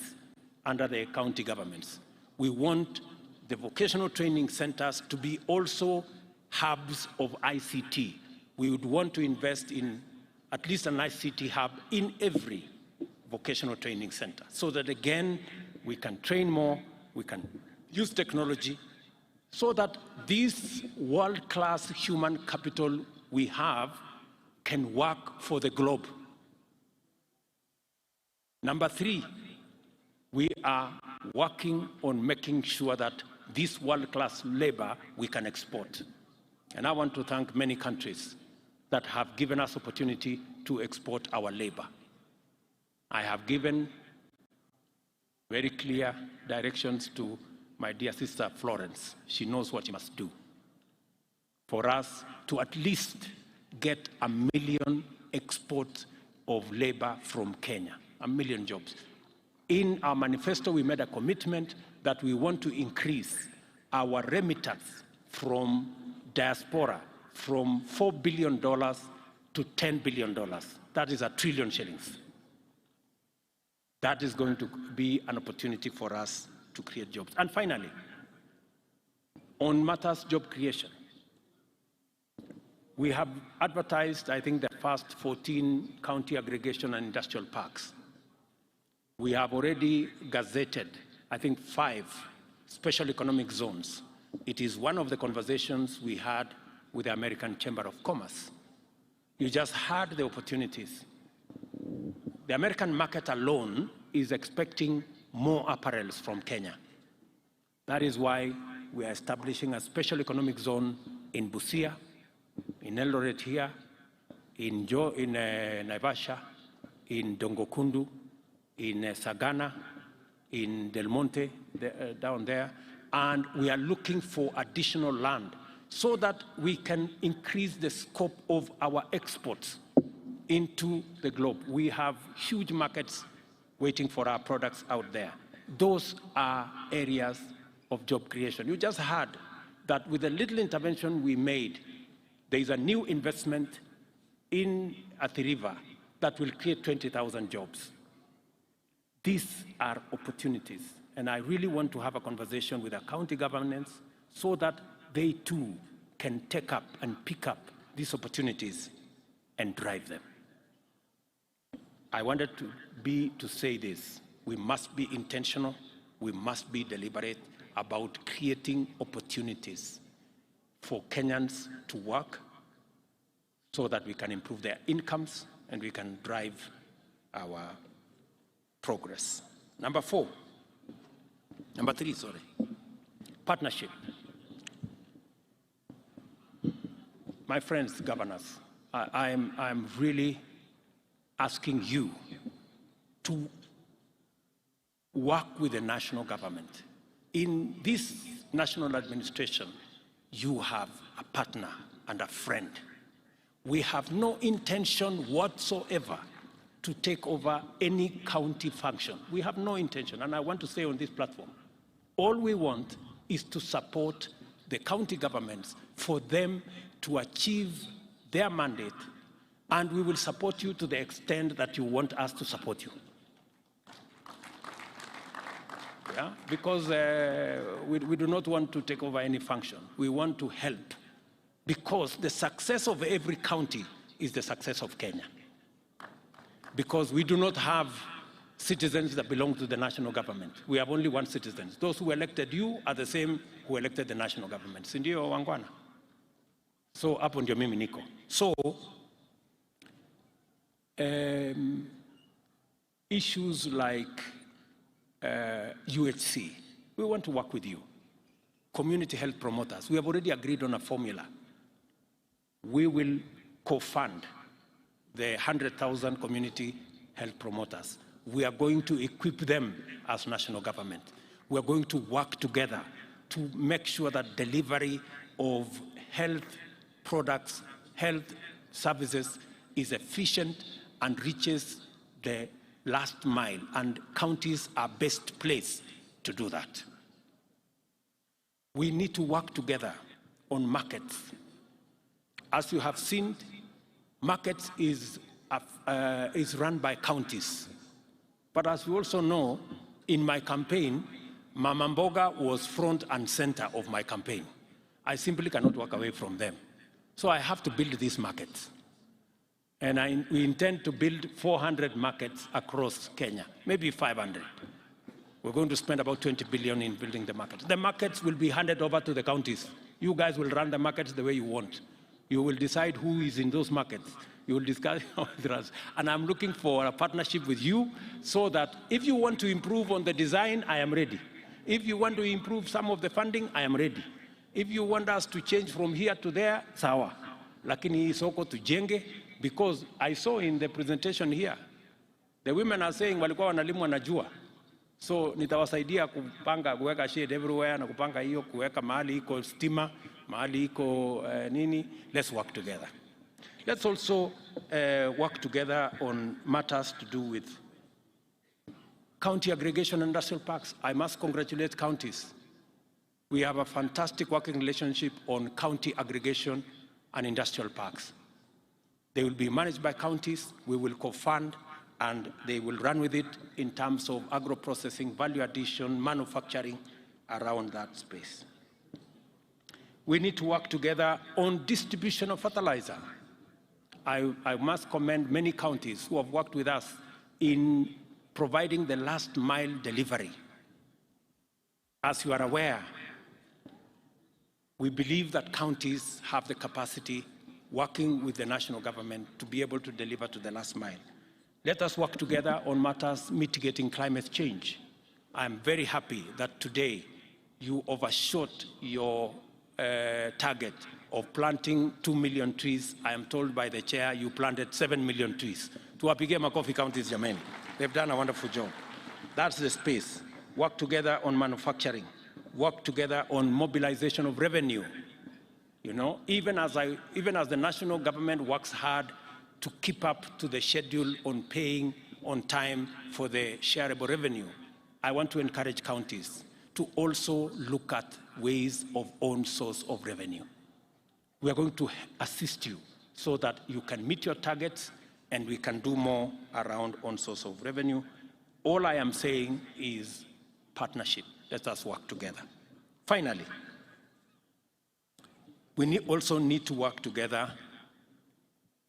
under the county governments. We want the vocational training centers to be also hubs of ICT. We would want to invest in at least an ICT hub in every vocational training center, so that again, we can train more, we can use technology, so that this world-class human capital we have can work for the globe. Number 3, we are working on making sure that this world-class labor we can export. And I want to thank many countries that have given us opportunity to export our labor. I have given very clear directions to my dear sister Florence. She knows what she must do for us to at least get 1 million exports of labor from Kenya, 1 million jobs. In our manifesto, we made a commitment that we want to increase our remittance from diaspora from $4 billion to $10 billion. That is 1 trillion shillings. That is going to be an opportunity for us to create jobs. And finally, on matters job creation, we have advertised, I think, the first 14 county aggregation and industrial parks. We have already gazetted, I think, 5 special economic zones. It is one of the conversations we had with the American Chamber of Commerce. You just heard the opportunities. The American market alone is expecting more apparels from Kenya. That is why we are establishing a special economic zone in Busia, in Eldoret here, in Naivasha, in Dongokundu, in Sagana, in Del Monte, down there, and we are looking for additional land so that we can increase the scope of our exports into the globe. We have huge markets waiting for our products out there. Those are areas of job creation. You just heard that with the little intervention we made, there is a new investment in Athi River that will create 20,000 jobs. These are opportunities, and I really want to have a conversation with the county governments so that they too can take up and pick up these opportunities and drive them. I wanted to say this. We must be intentional, we must be deliberate about creating opportunities for Kenyans to work so that we can improve their incomes and we can drive our progress. Number 3, partnership. My friends, governors, I'm really asking you to work with the national government. In this national administration, you have a partner and a friend. We have no intention whatsoever to take over any county function. We have no intention, and I want to say on this platform, all we want is to support the county governments for them to achieve their mandate, and we will support you to the extent that you want us to support you. Yeah? Because we do not want to take over any function. We want to help, because the success of every county is the success of Kenya. Because we do not have citizens that belong to the national government. We have only one citizen. Those who elected you are the same who elected the national government. Sindio wangwana. So hapo ndio mimi niko. So issues like UHC, we want to work with you. Community health promoters, we have already agreed on a formula. We will co-fund the 100,000 community health promoters. We are going to equip them as national government. We are going to work together to make sure that delivery of health products, health services is efficient and reaches the last mile, and counties are best placed to do that. We need to work together on markets. As you have seen, markets is run by counties. But as you also know, in my campaign, Mama Mboga was front and center of my campaign. I simply cannot walk away from them. So I have to build these markets. And we intend to build 400 markets across Kenya, maybe 500. We're going to spend about 20 billion in building the markets. The markets will be handed over to the counties. You guys will run the markets the way you want. You will decide who is in those markets. You will discuss with us. And I'm looking for a partnership with you so that if you want to improve on the design, I am ready. If you want to improve some of the funding, I am ready. If you want us to change from here to there, sawa. Lakini soko tujenge, because I saw in the presentation here, the women are saying walikuwa wanalimwa na jua. So nitawasaidia kupanga kuweka shade everywhere na kupanga hiyo kuweka mahali iko stima, mahali iko nini. Let's work together. Let's also work together on matters to do with county aggregation and industrial parks. I must congratulate counties. We have a fantastic working relationship on county aggregation and industrial parks. They will be managed by counties. We will co-fund, and they will run with it in terms of agro-processing, value addition, manufacturing around that space. We need to work together on distribution of fertilizer. I must commend many counties who have worked with us in providing the last mile delivery. As you are aware, we believe that counties have the capacity, working with the national government, to be able to deliver to the last mile. Let us work together on matters mitigating climate change. I'm very happy that today you overshot your target of planting 2 million trees. I am told by the chair you planted 7 million trees. Tuwapige makofi counties jameni. They've done a wonderful job. That's the space. Work together on manufacturing. Work together on mobilization of revenue. You know, even as the national government works hard to keep up to the schedule on paying on time for the shareable revenue, I want to encourage counties to also look at ways of own source of revenue. We are going to assist you so that you can meet your targets and we can do more around own source of revenue. All I am saying is partnership. Let us work together. Finally, we also need to work together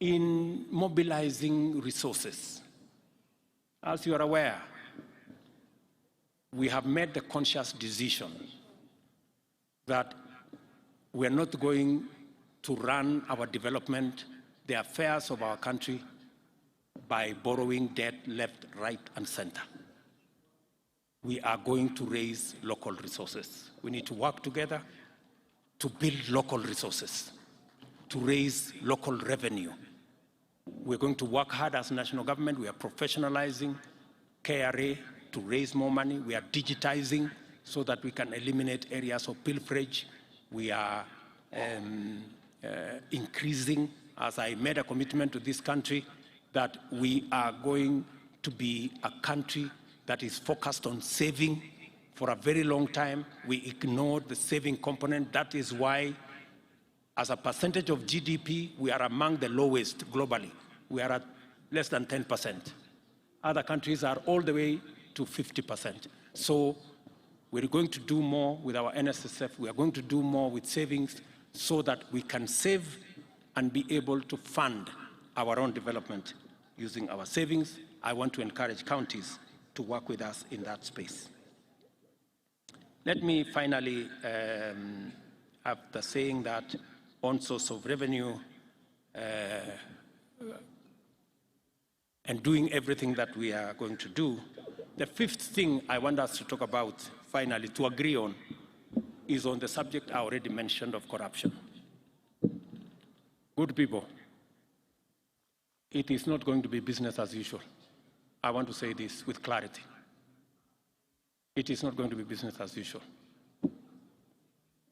in mobilizing resources. As you are aware, we have made the conscious decision that we are not going to run our development, the affairs of our country, by borrowing debt left, right, and center. We are going to raise local resources. We need to work together to build local resources, to raise local revenue. We're going to work hard as national government. We are professionalizing KRA to raise more money. We are digitizing so that we can eliminate areas of pilferage. We are increasing, as I made a commitment to this country, that we are going to be a country that is focused on saving. For a very long time, we ignored the saving component. That is why, as a percentage of GDP, we are among the lowest globally. We are at less than 10%. Other countries are all the way to 50%. So we're going to do more with our NSSF. We are going to do more with savings so that we can save and be able to fund our own development using our savings. I want to encourage counties to work with us in that space. Let me finally, after saying that on source of revenue and doing everything that we are going to do, the fifth thing I want us to talk about, finally, to agree on, is on the subject I already mentioned of corruption. Good people, it is not going to be business as usual. I want to say this with clarity. It is not going to be business as usual.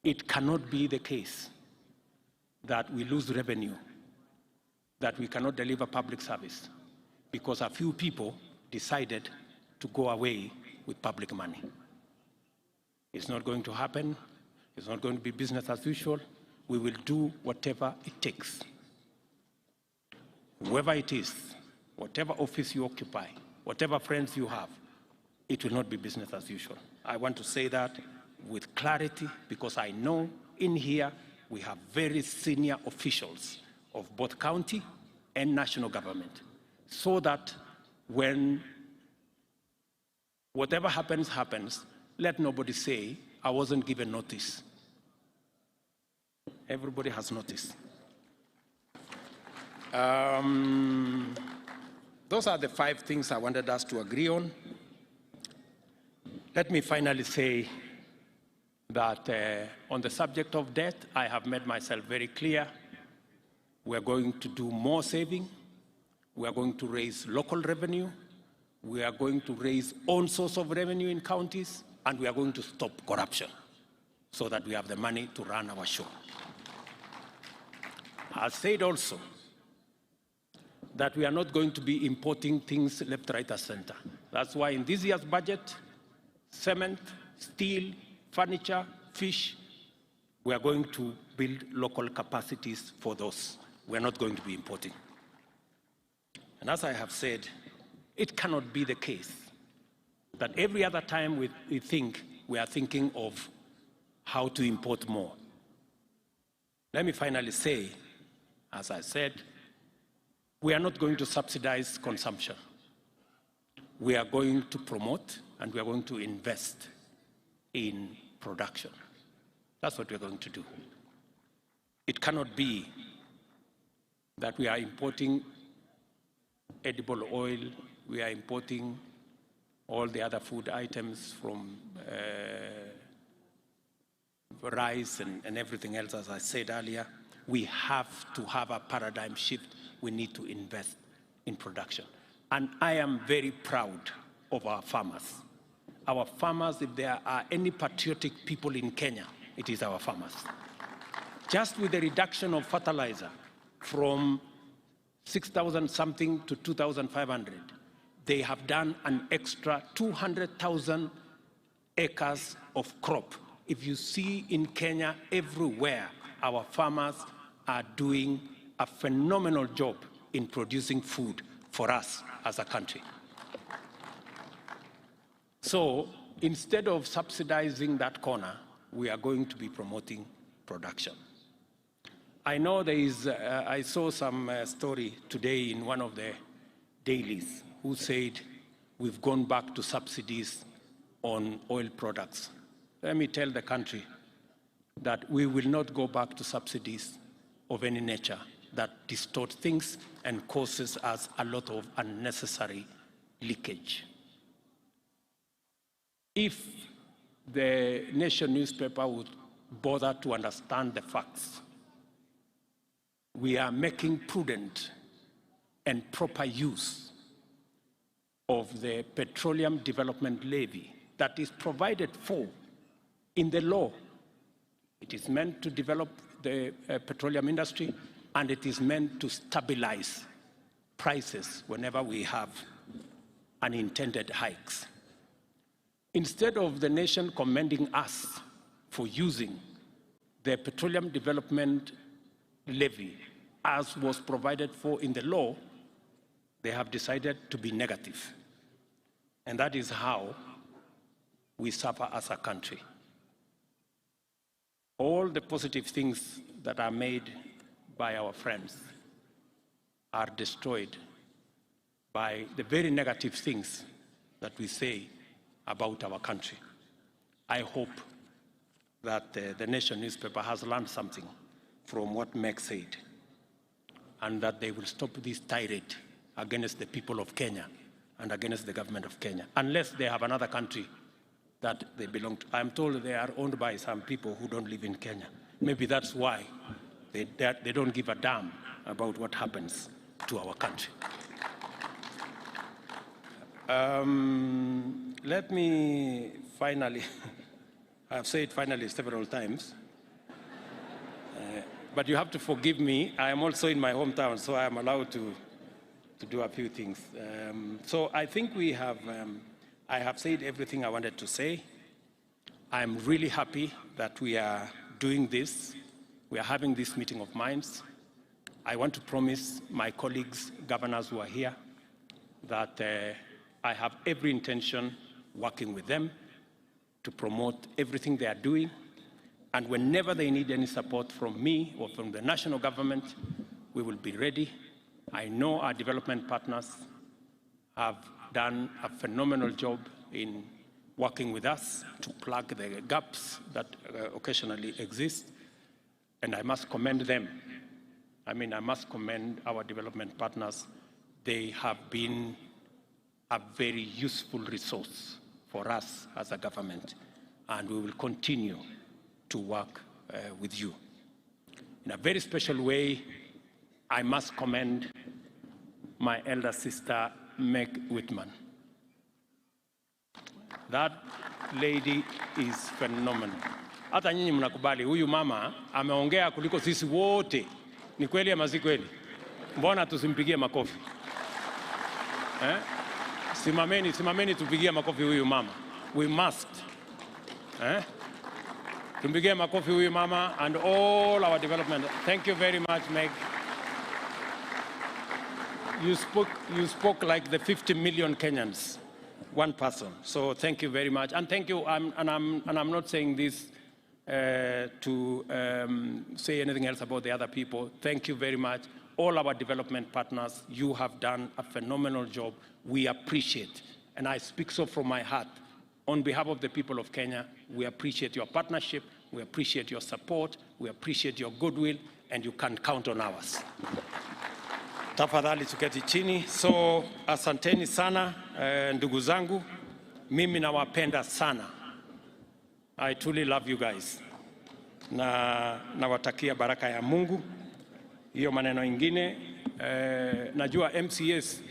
It cannot be the case that we lose revenue, that we cannot deliver public service because a few people decided to go away with public money. It's not going to happen. It's not going to be business as usual. We will do whatever it takes. Whoever it is, whatever office you occupy, whatever friends you have, it will not be business as usual. I want to say that with clarity because I know in here we have very senior officials of both county and national government, so that when whatever happens, happens, let nobody say, I wasn't given notice. Everybody has notice. Those are the 5 things I wanted us to agree on. Let me finally say that on the subject of debt, I have made myself very clear. We are going to do more saving. We are going to raise local revenue. We are going to raise own source of revenue in counties, and we are going to stop corruption so that we have the money to run our show. I said also that we are not going to be importing things left, right, or center. That's why in this year's budget, cement, steel, furniture, fish, we are going to build local capacities for those. We are not going to be importing. And as I have said, it cannot be the case that every other time we think, we are thinking of how to import more. Let me finally say, as I said, we are not going to subsidize consumption. We are going to promote and we are going to invest in production. That's what we're going to do. It cannot be that we are importing edible oil, we are importing all the other food items from rice and everything else, as I said earlier. We have to have a paradigm shift. We need to invest in production. And I am very proud of our farmers. Our farmers, if there are any patriotic people in Kenya, it is our farmers. Just with the reduction of fertilizer from 6,000 something to 2,500, they have done an extra 200,000 acres of crop. If you see in Kenya everywhere, our farmers are doing a phenomenal job in producing food for us as a country. So instead of subsidizing that corner, we are going to be promoting production. I know there is, I saw some story today in one of the dailies who said we've gone back to subsidies on oil products. Let me tell the country that we will not go back to subsidies of any nature that distort things and causes us a lot of unnecessary leakage. If the Nation newspaper would bother to understand the facts, we are making prudent and proper use of the Petroleum Development Levy that is provided for in the law. It is meant to develop the petroleum industry, and it is meant to stabilize prices whenever we have unintended hikes. Instead of the nation commending us for using the Petroleum Development Levy as was provided for in the law, they have decided to be negative. And that is how we suffer as a country. All the positive things that are made by our friends are destroyed by the very negative things that we say about our country. I hope that the Nation newspaper has learned something from what Meg said, and that they will stop this tirade against the people of Kenya and against the government of Kenya, unless they have another country that they belong to. I'm told they are owned by some people who don't live in Kenya. Maybe that's why they don't give a damn about what happens to our country. Let me finally, I've said finally several times, but you have to forgive me. I am also in my hometown, so I am allowed to do a few things. So I think I have said everything I wanted to say. I'm really happy that we are doing this. We are having this meeting of minds. I want to promise my colleagues, governors who are here, that I have every intention working with them to promote everything they are doing. And whenever they need any support from me or from the national government, we will be ready. I know our development partners have done a phenomenal job in working with us to plug the gaps that occasionally exist. And I must commend them. I must commend our development partners. They have been a very useful resource for us as a government, and we will continue to work with you. In a very special way, I must commend my elder sister, Meg Whitman. That lady is phenomenal. Hata nyinyi mnakubali, huyu mama ameongea kuliko sisi wote. Ni kweli ama si kweli? Mbona tusimpigie makofi? Simameni tupigie makofi huyu mama. We must. Tumpigie makofi huyu mama and all our development. Thank you very much, Meg. You spoke like the 50 million Kenyans, one person. So thank you very much, and thank you. I'm not saying this to say anything else about the other people. Thank you very much. All our development partners, you have done a phenomenal job. We appreciate, and I speak so from my heart. On behalf of the people of Kenya, we appreciate your partnership, we appreciate your support, we appreciate your goodwill, and you can count on ours. Tafadhali tuketi chini. So asanteni sana ndugu zangu, mimi nawapenda sana. I truly love you guys. Na nawatakia baraka ya Mungu. Hiyo maneno ingine, najua MCS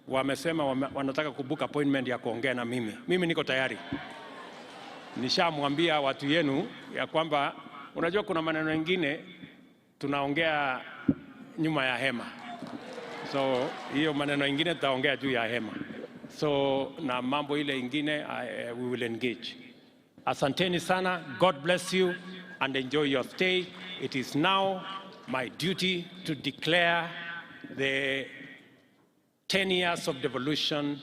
wamesema wanataka kubook appointment ya kuongea na mimi. Mimi niko tayari. Nishamwambia watu yenu ya kwamba unajua kuna maneno ingine tunaongea nyuma ya hema. So hiyo maneno ingine tutaongea juu ya hema. So na mambo ile ingine we will engage. Asanteni sana. God bless you and enjoy your stay. It is now my duty to declare the 10 years of devolution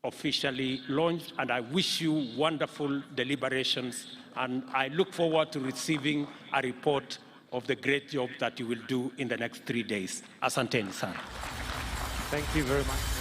officially launched, and I wish you wonderful deliberations, and I look forward to receiving a report of the great job that you will do in the next 3 days. Asanteni sana. Thank you very much.